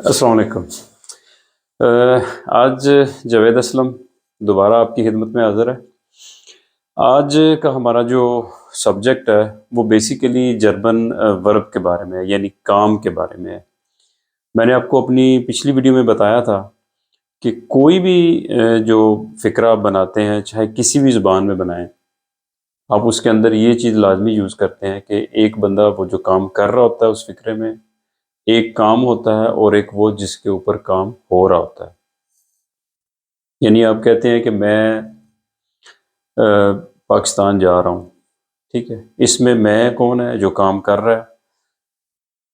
السلام علیکم۔ آج جاوید اسلم دوبارہ آپ کی خدمت میں حاضر ہے۔ آج کا ہمارا جو سبجیکٹ ہے وہ بیسیکلی جرمن ورب کے بارے میں ہے، یعنی کام کے بارے میں ہے۔ میں نے آپ کو اپنی پچھلی ویڈیو میں بتایا تھا کہ کوئی بھی جو فقرہ آپ بناتے ہیں، چاہے کسی بھی زبان میں بنائیں، آپ اس کے اندر یہ چیز لازمی یوز کرتے ہیں کہ ایک بندہ وہ جو کام کر رہا ہوتا ہے اس فقرے میں، ایک کام ہوتا ہے اور ایک وہ جس کے اوپر کام ہو رہا ہوتا ہے۔ یعنی آپ کہتے ہیں کہ میں پاکستان جا رہا ہوں، ٹھیک ہے، اس میں کون ہے جو کام کر رہا ہے،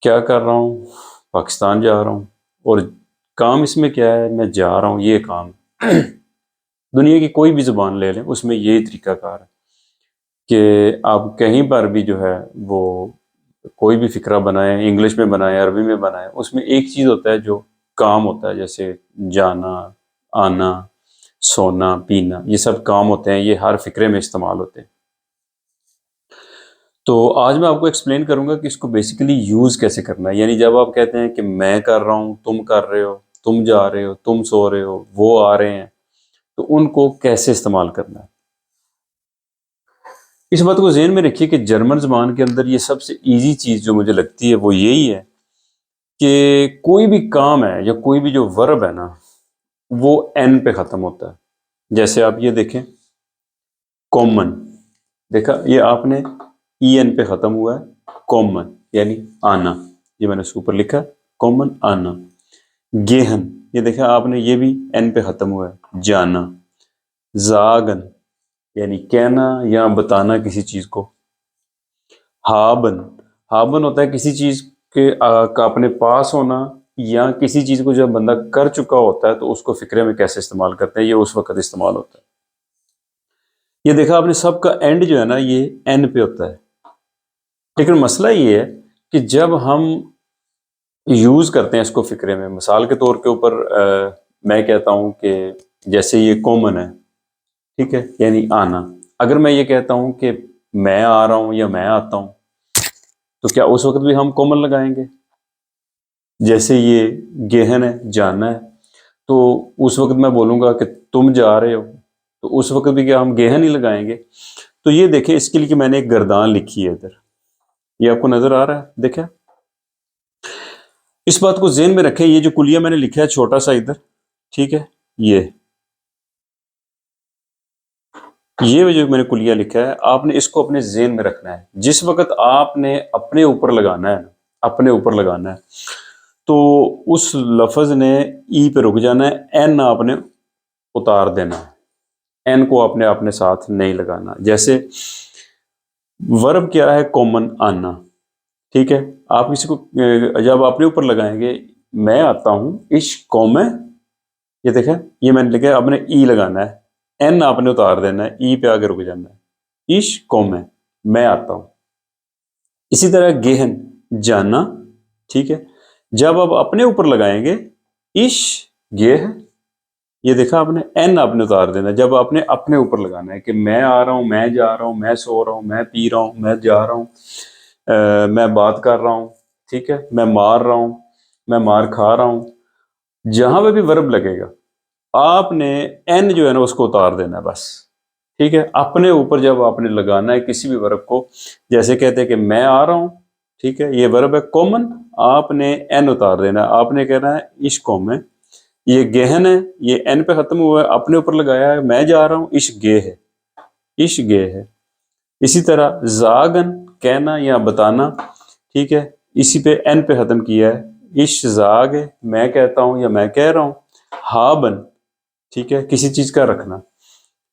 کیا کر رہا ہوں، پاکستان جا رہا ہوں، اور کام اس میں کیا ہے، میں جا رہا ہوں، یہ کام۔ دنیا کی کوئی بھی زبان لے لیں، اس میں یہی طریقہ کار ہے کہ آپ کہیں پر بھی جو ہے وہ کوئی بھی فقرہ بنائیں، انگلش میں بنائیں، عربی میں بنائیں، اس میں ایک چیز ہوتا ہے جو کام ہوتا ہے، جیسے جانا، آنا، سونا، پینا، یہ سب کام ہوتے ہیں، یہ ہر فقرے میں استعمال ہوتے ہیں۔ تو آج میں آپ کو ایکسپلین کروں گا کہ اس کو بیسیکلی یوز کیسے کرنا ہے۔ یعنی جب آپ کہتے ہیں کہ میں کر رہا ہوں، تم کر رہے ہو، تم جا رہے ہو، تم سو رہے ہو، وہ آ رہے ہیں، تو ان کو کیسے استعمال کرنا ہے۔ اس بات کو ذہن میں رکھیے کہ جرمن زبان کے اندر یہ سب سے ایزی چیز جو مجھے لگتی ہے وہ یہی ہے کہ کوئی بھی کام ہے یا کوئی بھی جو ورب ہے نا، وہ این پہ ختم ہوتا ہے۔ جیسے آپ یہ دیکھیں، کامن، دیکھا یہ آپ نے ای این پہ ختم ہوا ہے، کامن یعنی آنا، یہ میں نے اوپر لکھا، کامن آنا۔ گیہن، یہ دیکھا آپ نے، یہ بھی این پہ ختم ہوا ہے، جانا۔ زاگن یعنی کہنا یا بتانا کسی چیز کو۔ ہابن، ہابن ہوتا ہے کسی چیز کے کا اپنے پاس ہونا، یا کسی چیز کو جب بندہ کر چکا ہوتا ہے تو اس کو فقرے میں کیسے استعمال کرتے ہیں، یہ اس وقت استعمال ہوتا ہے۔ یہ دیکھا آپ نے، سب کا اینڈ جو ہے نا یہ این پہ ہوتا ہے، لیکن مسئلہ یہ ہے کہ جب ہم یوز کرتے ہیں اس کو فقرے میں، مثال کے طور کے اوپر میں کہتا ہوں کہ جیسے یہ کامن ہے، ٹھیک ہے، یعنی آنا۔ اگر میں یہ کہتا ہوں کہ میں آ رہا ہوں یا میں آتا ہوں، تو کیا اس وقت بھی ہم کامن لگائیں گے؟ جیسے یہ گہن ہے، جانا ہے، تو اس وقت میں بولوں گا کہ تم جا رہے ہو، تو اس وقت بھی کیا ہم گہن ہی لگائیں گے؟ تو یہ دیکھیں، اس کے لیے کہ میں نے ایک گردان لکھی ہے ادھر، یہ آپ کو نظر آ رہا ہے، دیکھیں۔ اس بات کو ذہن میں رکھیں، یہ جو کلیہ میں نے لکھا ہے چھوٹا سا ادھر، ٹھیک ہے، یہ جو میں نے کلیہ لکھا ہے، آپ نے اس کو اپنے ذہن میں رکھنا ہے۔ جس وقت آپ نے اپنے اوپر لگانا ہے، اپنے اوپر لگانا ہے، تو اس لفظ نے ای پہ رک جانا ہے، این آپ نے اتار دینا ہے، این کو آپ نے اپنے ساتھ نہیں لگانا۔ جیسے ورب کیا ہے، کامن آنا، ٹھیک ہے، آپ کسی کو جب اپنے اوپر لگائیں گے، میں آتا ہوں، عشق قوم ہے، یہ دیکھیں، یہ میں نے لکھا ہے، آپ نے ای لگانا ہے، این آپ نے اتار دینا ہے، ای پہ آگے رک جانا ہے، عشق قوم ہے، میں آتا ہوں۔ اسی طرح گہن، جانا، ٹھیک ہے، جب آپ اپنے اوپر لگائیں گے، عشق گہ، یہ دیکھا آپ نے، این آپ نے اتار دینا، جب آپ نے اپنے اوپر لگانا ہے کہ میں آ رہا ہوں، میں جا رہا ہوں، میں سو رہا ہوں، میں پی رہا ہوں، میں جا رہا ہوں، میں بات کر رہا ہوں، ٹھیک ہے، میں مار رہا ہوں، میں مار کھا رہا ہوں، جہاں پہ بھی ورب لگے گا آپ نے این جو ہے نا اس کو اتار دینا ہے، بس، ٹھیک ہے۔ اپنے اوپر جب آپ نے لگانا ہے کسی بھی ورب کو، جیسے کہتے ہیں کہ میں آ رہا ہوں، ٹھیک ہے، یہ ورب ہے کامن، آپ نے این اتار دینا ہے، آپ نے کہنا ہے عشق قوم ہے، یہ گہن ہے، یہ این پہ ختم ہوا ہے، اپنے اوپر لگایا ہے، میں جا رہا ہوں، عشق گے ہے، عشق گے ہے۔ اسی طرح زاگن، کہنا یا بتانا، ٹھیک ہے، اسی پہ این پہ ختم کیا ہے، عشق زاگ ہے، میں کہتا ہوں یا میں کہہ رہا ہوں۔ ہابن، ٹھیک ہے، کسی چیز کا رکھنا۔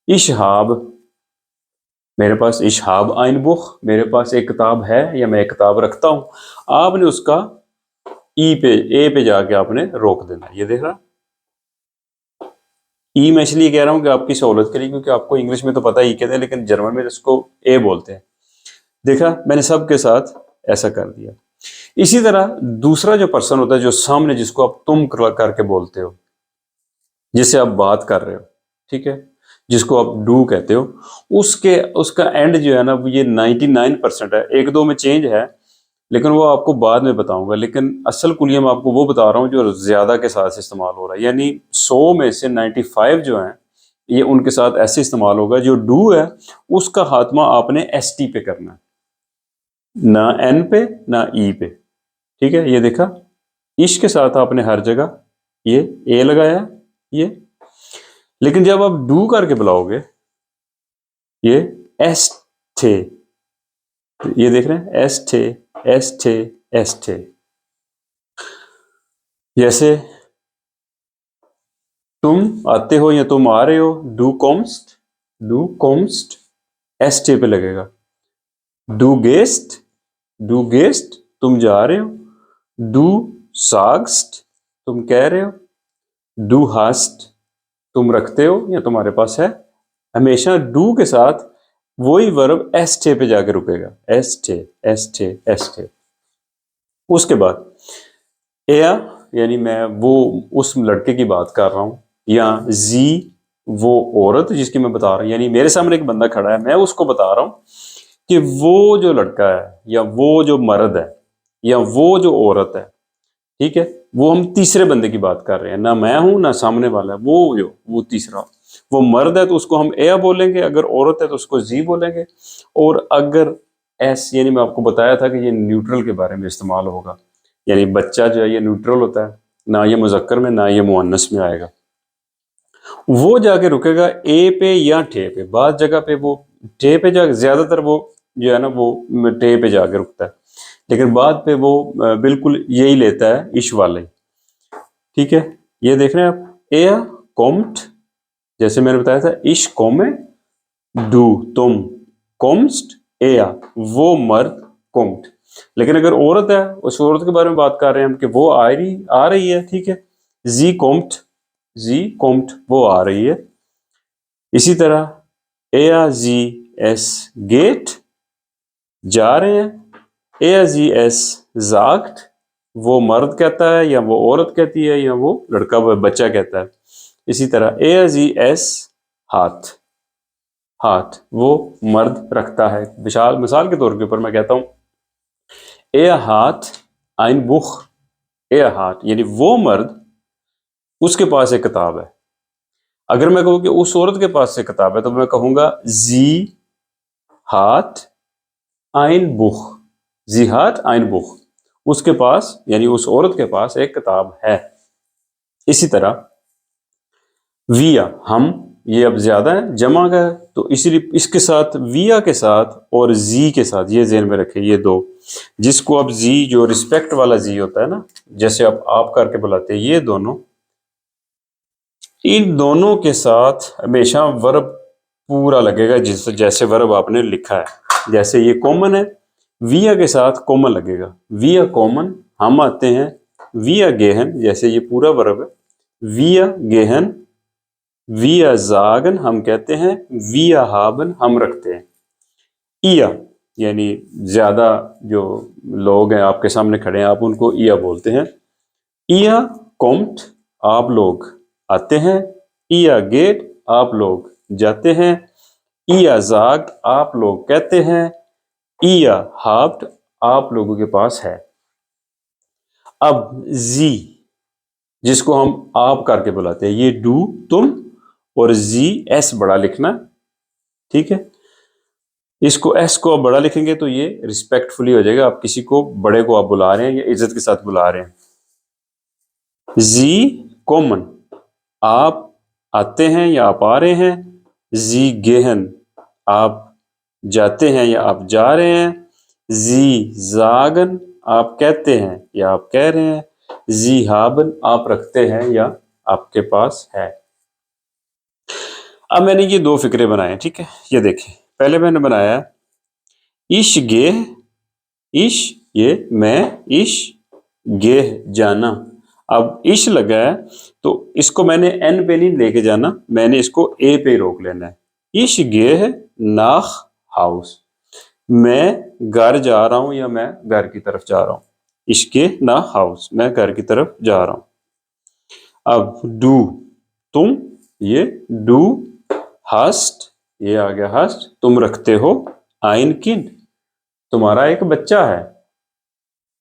اشہاب، میرے پاس اشہاب آئین بخ، میرے پاس ایک کتاب ہے یا میں ایک کتاب رکھتا ہوں، آپ نے اس کا ای پہ، اے پہ جا کے آپ نے روک دینا۔ یہ دیکھ رہا، ای میں اس لیے کہہ رہا ہوں کہ آپ کی سہولت کے لیے، کیونکہ آپ کو انگلش میں تو پتہ ای کہتے ہیں، لیکن جرمن میں اس کو اے بولتے ہیں۔ دیکھا، میں نے سب کے ساتھ ایسا کر دیا۔ اسی طرح دوسرا جو پرسن ہوتا ہے، جو سامنے، جس کو آپ تم کر کے بولتے ہو، جس سے آپ بات کر رہے ہو، ٹھیک ہے، جس کو آپ ڈو کہتے ہو، اس کا اینڈ جو ہے نا، یہ 99% ہے، ایک دو میں چینج ہے، لیکن وہ آپ کو بعد میں بتاؤں گا. لیکن اصل کلیہ میں آپ کو وہ بتا رہا ہوں جو زیادہ کے ساتھ استعمال ہو رہا ہے. یعنی 100 میں سے 95 جو ہیں یہ ان کے ساتھ ایسے استعمال ہوگا. جو ڈو ہے اس کا خاتمہ آپ نے ایس ٹی پہ کرنا ہے, نہ این پہ نہ ای پہ. ٹھیک ہے, یہ دیکھا, عش کے ساتھ آپ نے ہر جگہ یہ اے لگایا یہ. لیکن جب آپ ڈو کر کے بلاؤ گے یہ ایس تھے, یہ دیکھ رہے ہیں ایس تھے ایس تھے ایس تھے. جیسے تم آتے ہو یا تم آ رہے ہو, ڈو کومسٹ ایس ٹے پہ لگے گا. ڈو گیسٹ تم جا رہے ہو. ڈو ساگسٹ تم کہہ رہے ہو. ڈو ہاسٹ تم رکھتے ہو یا تمہارے پاس ہے. ہمیشہ ڈو کے ساتھ وہی ورب ایس ٹے پہ جا کے رکے گا, ایس ٹے ایس ٹے ایس ٹے. اس کے بعد ایا یعنی میں وہ اس لڑکے کی بات کر رہا ہوں, یا زی وہ عورت جس کی میں بتا رہا ہوں. یعنی میرے سامنے ایک بندہ کھڑا ہے, میں اس کو بتا رہا ہوں کہ وہ جو لڑکا ہے یا وہ جو مرد ہے یا وہ جو عورت ہے, ٹھیک ہے, وہ ہم تیسرے بندے کی بات کر رہے ہیں, نہ میں ہوں نہ سامنے والا ہے, وہ تیسرا. وہ مرد ہے تو اس کو ہم ایا بولیں گے, اگر عورت ہے تو اس کو زی بولیں گے. اور اگر ایس, یعنی میں آپ کو بتایا تھا کہ یہ نیوٹرل کے بارے میں استعمال ہوگا. یعنی بچہ جو ہے یہ نیوٹرل ہوتا ہے, نہ یہ مذکر میں نہ یہ مؤنث میں آئے گا. وہ جا کے رکے گا اے پہ یا ٹھے پہ. بعض جگہ پہ وہ ٹھے پہ جا, زیادہ تر وہ جو ہے نا وہ ٹھے پہ جا کے رکتا ہے, لیکن بعد پہ وہ بالکل یہی لیتا ہے عش والا ہی. ٹھیک ہے, یہ دیکھ رہے ہیں آپ, ایا کومٹ جیسے میں نے بتایا تھا, عش کومے ڈو تم, کومسٹ ایا وہ مرد کومٹ. لیکن اگر عورت ہے, اس عورت کے بارے میں بات کر رہے ہیں ہم کہ وہ آ رہی ہے. ٹھیک ہے, زی کومٹ وہ آ رہی ہے. اسی طرح ایا زی ایس گیٹ جا رہے ہیں. ایا زی ایس زاگٹ وہ مرد کہتا ہے یا وہ عورت کہتی ہے یا وہ لڑکا بچہ کہتا ہے. اسی طرح ایا زی ایس ہاتھ وہ مرد رکھتا ہے. مثال کے طور کے اوپر میں کہتا ہوں ایا ہاتھ ein بخ, ایا ہاتھ یعنی وہ مرد اس کے پاس ایک کتاب ہے. اگر میں کہوں کہ اس عورت کے پاس ایک کتاب ہے تو میں کہوں گا زی ہاتھ ein بخ, زی ہاتھ ein بخ, اس کے پاس یعنی اس عورت کے پاس ایک کتاب ہے. اسی طرح ویا ہم, یہ اب زیادہ ہے جمع کا ہے تو اسی لیے اس کے ساتھ ویا کے ساتھ اور زی کے ساتھ, یہ ذہن میں رکھے, یہ دو جس کو اب زی جو رسپیکٹ والا زی ہوتا ہے نا, جیسے آپ کر کے بلاتے ہیں, یہ دونوں, ان دونوں کے ساتھ ہمیشہ ورب پورا لگے گا جیسے ورب آپ نے لکھا ہے. جیسے یہ کامن ہے, ویا کے ساتھ کامن لگے گا, ویا کامن. ہم آتے ہیں ویا گیہن, جیسے یہ پورا ورب ہے, ویا گیہن. ویا زاگن ہم کہتے ہیں, ویا ہابن ہم رکھتے ہیں. ایا یعنی زیادہ جو لوگ ہیں آپ کے سامنے کھڑے ہیں آپ ان کو ایا بولتے ہیں. ایا کومٹ آپ لوگ آتے ہیں. ایا گیٹ آپ لوگ جاتے ہیں. ایا زاگ آپ لوگ کہتے ہیں. ایا ہابٹ آپ لوگوں کے پاس ہے. اب زی جس کو ہم آپ کر کے بلاتے ہیں, یہ ڈو تم اور زی ایس بڑا لکھنا. ٹھیک ہے, اس کو ایس کو آپ بڑا لکھیں گے تو یہ ریسپیکٹ فلی ہو جائے گا. آپ کسی کو بڑے کو آپ بلا رہے ہیں یا عزت کے ساتھ بلا رہے ہیں. زی کومن آپ آتے ہیں یا آپ آ رہے ہیں. زی گیہن آپ جاتے ہیں یا آپ جا رہے ہیں. زی زاگن آپ کہتے ہیں یا آپ کہہ رہے ہیں. زی ہابن آپ رکھتے ہیں یا آپ کے پاس ہے. اب میں نے یہ دو فقرے بنائے ہیں. ٹھیک ہے, یہ دیکھیں, پہلے میں نے بنایا عش گے, عش یہ میں, عش گے جانا. اب عش لگا ہے تو اس کو میں نے این پہ نہیں لے کے جانا, میں نے اس کو اے پہ روک لینا ہے. عش گے ناخ ہاؤس, میں گھر جا رہا ہوں یا میں گھر کی طرف جا رہا ہوں. عش گے ناخ ہاؤس میں گھر کی طرف جا رہا ہوں. اب ڈو تم, یہ ڈو ہاسٹ, یہ آ گیا ہاسٹ, تم رکھتے ہو. آئن کنڈ تمہارا ایک بچہ ہے.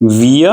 wir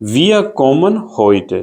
wir kommen heute,